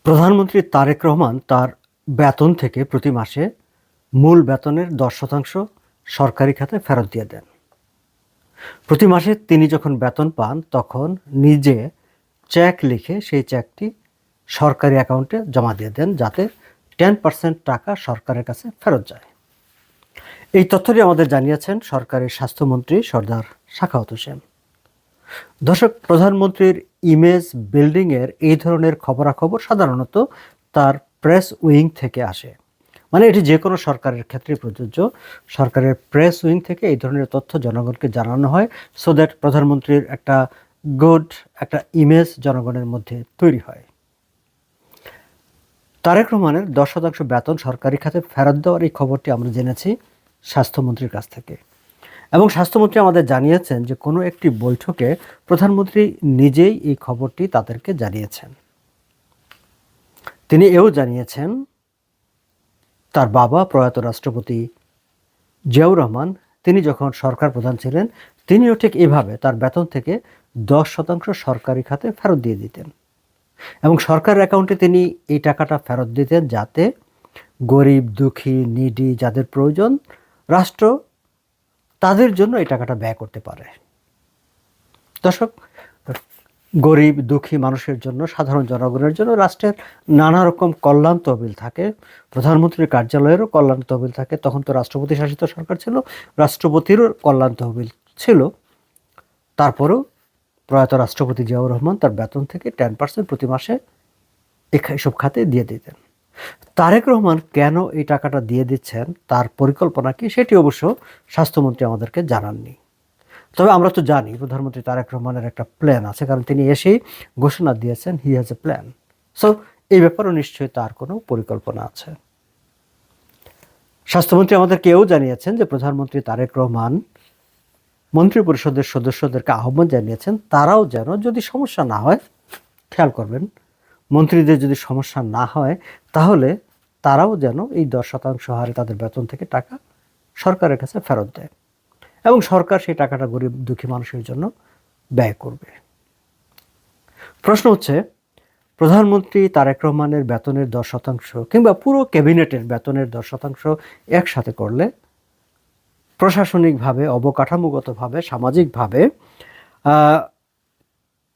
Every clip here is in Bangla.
প্রধানমন্ত্রী তারেক রহমান তার বেতন থেকে প্রতি মাসে মূল বেতনের 10% সরকারি খাতে ফেরত দিয়ে দেন। প্রতি মাসে তিনি যখন বেতন পান তখন নিজে চেক লিখে সেই চেকটি সরকারি অ্যাকাউন্টে জমা দিয়ে দেন, যাতে 10% টাকা সরকারের কাছে ফেরত যায়। এই তথ্যটি আমাদের জানিয়েছেন সরকারি স্বাস্থ্যমন্ত্রী সর্দার সাখাওয়াত হোসেন। দর্শক, প্রধানমন্ত্রীর ইমেজ বিল্ডিংয়ের এই ধরনের খবরাখবর সাধারণত তার প্রেস উইং থেকে আসে। মানে এটি যে কোনো সরকারের ক্ষেত্রে প্রযোজ্য। সরকারের প্রেস উইং থেকে এই ধরনের তথ্য জনগণকে জানানো হয়, সো দ্যাট প্রধানমন্ত্রীর একটা গুড একটা ইমেজ জনগণের মধ্যে তৈরি হয়। তারেক রহমানের 10% বেতন সরকারি খাতে ফেরত দেওয়ার এই খবরটি আমরা জেনেছি স্বাস্থ্যমন্ত্রীর কাছ থেকে, এবং স্বাস্থ্যমন্ত্রী আমাদের জানিয়েছেন যে কোনো একটি বৈঠকে প্রধানমন্ত্রী নিজেই এই খবরটি তাদেরকে জানিয়েছেন। তিনি এও জানিয়েছেন তার বাবা প্রয়াত রাষ্ট্রপতি জিয়াউর রহমান তিনি যখন সরকার প্রধান ছিলেন তিনিও ঠিক এভাবে তার বেতন থেকে 10% সরকারি খাতে ফেরত দিয়ে দিতেন, এবং সরকার অ্যাকাউন্টে তিনি এই টাকাটা ফেরত দিতেন যাতে গরিব, দুঃখী, নিডি যাদের প্রয়োজন রাষ্ট্র তাদের জন্য এই টাকাটা ব্যয় করতে পারে। দর্শক, গরিব দুঃখী মানুষের জন্য, সাধারণ জনগণের জন্য রাষ্ট্রের নানা রকম কল্যাণ তহবিল থাকে। প্রধানমন্ত্রীর কার্যালয়েরও কল্যাণ তহবিল থাকে। তখন তো রাষ্ট্রপতি শাসিত সরকার ছিল, রাষ্ট্রপতিরও কল্যাণ তহবিল ছিল। তারপরেও প্রয়াত রাষ্ট্রপতি জিয়াউর রহমান তার বেতন থেকে 10% প্রতি মাসে এসব খাতে দিয়ে দিতেন। তারেক রহমান কেন এই টাকাটা দিয়ে দিচ্ছেন, তার পরিকল্পনা কি, সেটি অবশ্য স্বাস্থ্যমন্ত্রী আমাদেরকে জানাননি। তবে আমরা তো জানি প্রধানমন্ত্রী তারেক রহমানের একটা প্ল্যান আছে, কারণ তিনি এসেই ঘোষণা দিয়েছেন he has a plan. So এই ব্যাপারেও নিশ্চয়ই তার কোনো পরিকল্পনা আছে। স্বাস্থ্যমন্ত্রী আমাদেরকে এও জানিয়েছেন যে প্রধানমন্ত্রী তারেক রহমান মন্ত্রিপরিষদের সদস্যদেরকে আহ্বান জানিয়েছেন তারাও যেন, যদি সমস্যা না হয়, খেয়াল করবেন, মন্ত্রীদের যদি সমস্যা না হয় তাহলে তারাও যেন এই 10% হারে তাদের বেতন থেকে টাকা সরকারের কাছে ফেরত দেয়, এবং সরকার সেই টাকাটা গরিব দুঃখী মানুষের জন্য ব্যয় করবে। প্রশ্ন হচ্ছে, প্রধানমন্ত্রী তারেক রহমানের বেতনের 10% কিংবা পুরো ক্যাবিনেটের বেতনের 10% একসাথে করলে প্রশাসনিকভাবে, অবকাঠামোগতভাবে, সামাজিকভাবে,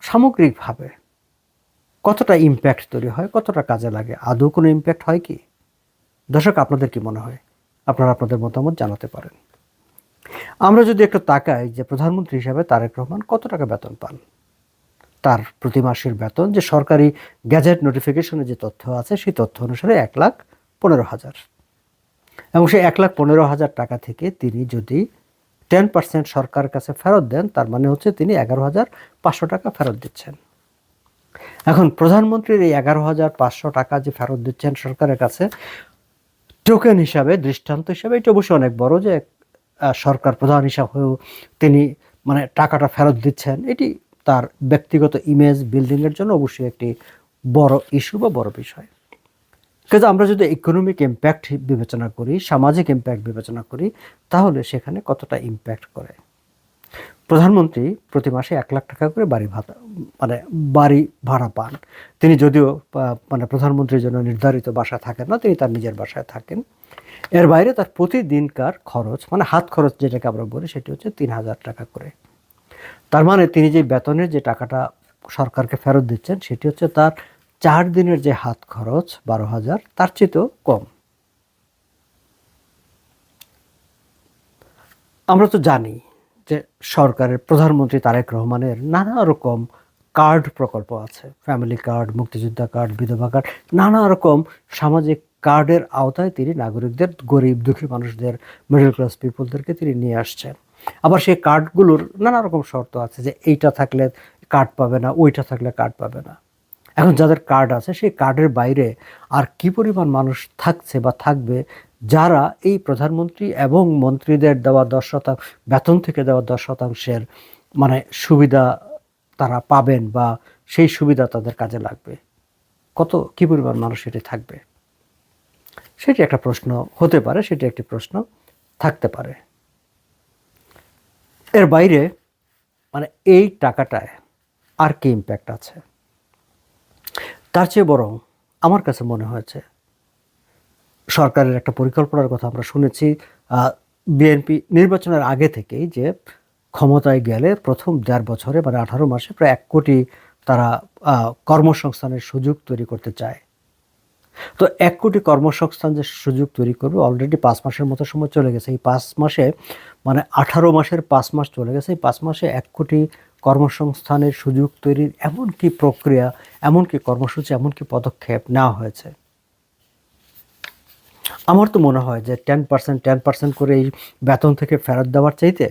সামগ্রিকভাবে কতটা ইম্প্যাক্ট তৈরি হয়, কতটা কাজে লাগে, আদৌ কোনো ইম্প্যাক্ট হয় কি? দর্শক, আপনাদের কি মনে হয়? আপনারা আপনাদের মতামত জানাতে পারেন। আমরা যদি একটু তাকাই যে প্রধানমন্ত্রী হিসাবে তারেক রহমান কত টাকা বেতন পান, তার প্রতি মাসের বেতন যে সরকারি গ্যাজেট নোটিফিকেশনে যে তথ্য আছে সেই তথ্য অনুসারে 1,15,000, এবং সেই 1,15,000 টাকা থেকে তিনি যদি 10% সরকারের কাছে ফেরত দেন, তার মানে হচ্ছে তিনি 11,500 টাকা ফেরত দিচ্ছেন। এখন প্রধানমন্ত্রীর এই 11,500 টাকা যে ফেরত দিচ্ছেন সরকারের কাছে, টোকেন হিসাবে, দৃষ্টান্ত হিসাবে, এটা অবশ্যই অনেক বড় যে সরকার প্রধান হিসাব হয়েও তিনি মানে টাকাটা ফেরত দিচ্ছেন। এটি তার ব্যক্তিগত ইমেজ বিল্ডিংয়ের জন্য অবশ্যই একটি বড় ইস্যু বা বড় বিষয়। কিন্তু আমরা যদি ইকোনমিক ইম্প্যাক্ট বিবেচনা করি, সামাজিক ইম্প্যাক্ট বিবেচনা করি, তাহলে সেখানে কতটা ইম্প্যাক্ট করে। প্রধানমন্ত্রী প্রতি মাসে 1,00,000 টাকা করে বাড়ি ভাড়া পান। তিনি যদিও মানে প্রধানমন্ত্রীর জন্য নির্ধারিত বাসায় থাকেন না, তিনি তার নিজের বাসায় থাকেন। এর বাইরে তার প্রতিদিনকার খরচ, মানে হাত খরচ যেটাকে আমরা বলি, সেটি হচ্ছে 3,000 টাকা করে। তার মানে তিনি যে বেতনের যে টাকাটা সরকারকে ফেরত দিচ্ছেন সেটি হচ্ছে তার 4 দিনের যে হাত খরচ 12,000, তার চেয়েও কম। আমরা তো জানি যে সরকারের প্রধানমন্ত্রী তারেক রহমানের নানা রকম কার্ড প্রকল্প আছে, ফ্যামিলি কার্ড, মুক্তিযোদ্ধা কার্ড, বিধবা কার্ড, নানা রকম সামাজিক কার্ডের আওতায় তিনি নাগরিকদের, গরিব দুঃখী মানুষদের, মিডল ক্লাস পিপলদেরকে তিনি নিয়ে আসছেন। আবার সেই কার্ডগুলোর নানা রকম শর্ত আছে যে এইটা থাকলে কার্ড পাবে না, ওইটা থাকলে কার্ড পাবে না। এখন যাদের কার্ড আছে সেই কার্ডের বাইরে আর কি পরিমাণ মানুষ থাকছে বা থাকবে যারা এই প্রধানমন্ত্রী এবং মন্ত্রীদের দেওয়া 10% বেতন থেকে দেওয়া 10%-এর মানে সুবিধা তারা পাবেন বা সেই সুবিধা তাদের কাজে লাগবে, কি পরিমাণ মানুষ সেটি থাকবে, সেটি একটা প্রশ্ন হতে পারে, সেটি একটি প্রশ্ন থাকতে পারে। এর বাইরে মানে এই টাকাটায় আর কি ইম্প্যাক্ট আছে? তার চেয়ে বরং আমার কাছে মনে হয়েছে সরকারের একটা পরিকল্পনার কথা আমরা শুনেছি বিএনপি নির্বাচনের আগে থেকেই, যে ক্ষমতায় গেলে প্রথম ১.৫ বছরে মানে ১৮ মাসে প্রায় ১ কোটি তারা কর্মসংস্থানের সুযোগ তৈরি করতে চায়। তো ১ কোটি কর্মসংস্থান যে সুযোগ তৈরি করবে, অলরেডি ৫ মাসের মতো সময় চলে গেছে। এই ৫ মাসে মানে ১৮ মাসের ৫ মাস চলে গেছে। এই ৫ মাসে ১ কোটি কর্মসংস্থানের সুযোগ তৈরির এমন কি প্রক্রিয়া, এমন কি কর্মসূচি, এমন কি পদক্ষেপ নেওয়া হয়েছে। আমার তো মনে হয় যে 10% করে এই বেতন থেকে ফেরত দেওয়ার চাইতে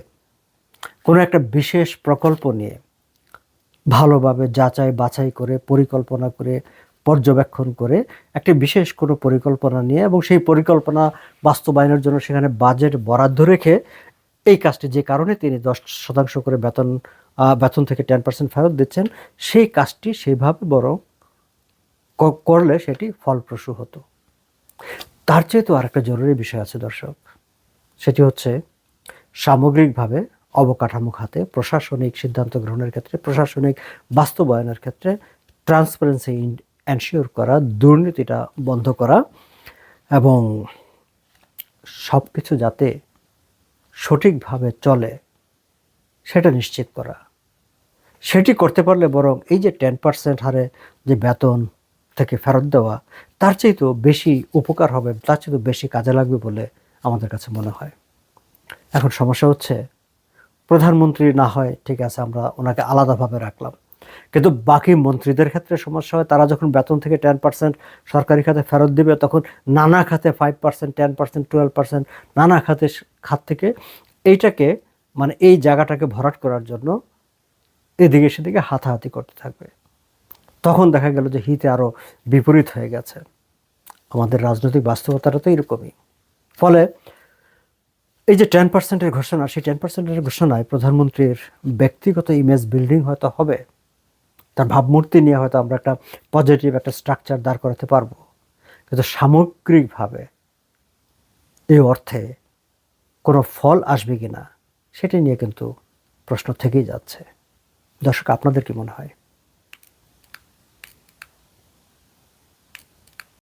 কোনো একটা বিশেষ প্রকল্প নিয়ে ভালোভাবে যাচাই বাছাই করে, পরিকল্পনা করে, পর্যবেক্ষণ করে একটি বিশেষ কোনো পরিকল্পনা নিয়ে এবং সেই পরিকল্পনা বাস্তবায়নের জন্য সেখানে বাজেট বরাদ্দ রেখে এই কাজটি, যে কারণে তিনি 10% করে বেতন থেকে 10% ফেরত দিচ্ছেন, সেই কাজটি সেইভাবে বরং করলে সেটি ফলপ্রসূ হতো। তার চেয়ে তো আরেকটা জরুরি বিষয় আছে দর্শক, সেটি হচ্ছে সামগ্রিকভাবে অবকাঠামো খাতে প্রশাসনিক সিদ্ধান্ত গ্রহণের ক্ষেত্রে, প্রশাসনিক বাস্তবায়নের ক্ষেত্রে ট্রান্সপারেন্সি এনশিওর করা, দুর্নীতিটা বন্ধ করা এবং সব কিছু যাতে সঠিকভাবে চলে সেটা নিশ্চিত করা। সেটি করতে পারলে বরং এই যে 10% হারে যে বেতন থেকে ফেরত দেওয়া, তার চেয়েও বেশি উপকার হবে, তার চেয়েও বেশি কাজে লাগবে বলে আমাদের কাছে মনে হয়। এখন সমস্যা হচ্ছে প্রধানমন্ত্রী না হয় ঠিক আছে, আমরা ওনাকে আলাদাভাবে রাখলাম, কিন্তু বাকি মন্ত্রীদের ক্ষেত্রে সমস্যা হয়। তারা যখন বেতন থেকে 10% সরকারি খাতে ফেরত দেবে, তখন নানা খাতে 5%, 10%, 12% নানা খাত থেকে এইটাকে মানে এই জায়গাটাকে ভরাট করার জন্য এদিকে সেদিকে হাতাহাতি করতে থাকবে। তখন দেখা গেল যে হিতে আরও বিপরীত হয়ে গেছে। আমাদের রাজনৈতিক বাস্তবতাটা তো এরকমই। ফলে এই যে 10%-এর ঘোষণা, সেই 10%-এর ঘোষণায় প্রধানমন্ত্রীর ব্যক্তিগত ইমেজ বিল্ডিং হয়তো হবে, তার ভাবমূর্তি নিয়ে হয়তো আমরা একটা পজিটিভ একটা স্ট্রাকচার দাঁড় করাতে পারবো, কিন্তু সামগ্রিকভাবে এই অর্থে কোনো ফল আসবে কি না সেটা নিয়ে কিন্তু প্রশ্ন থেকেই যাচ্ছে। দর্শক, আপনাদের কি মনে হয়?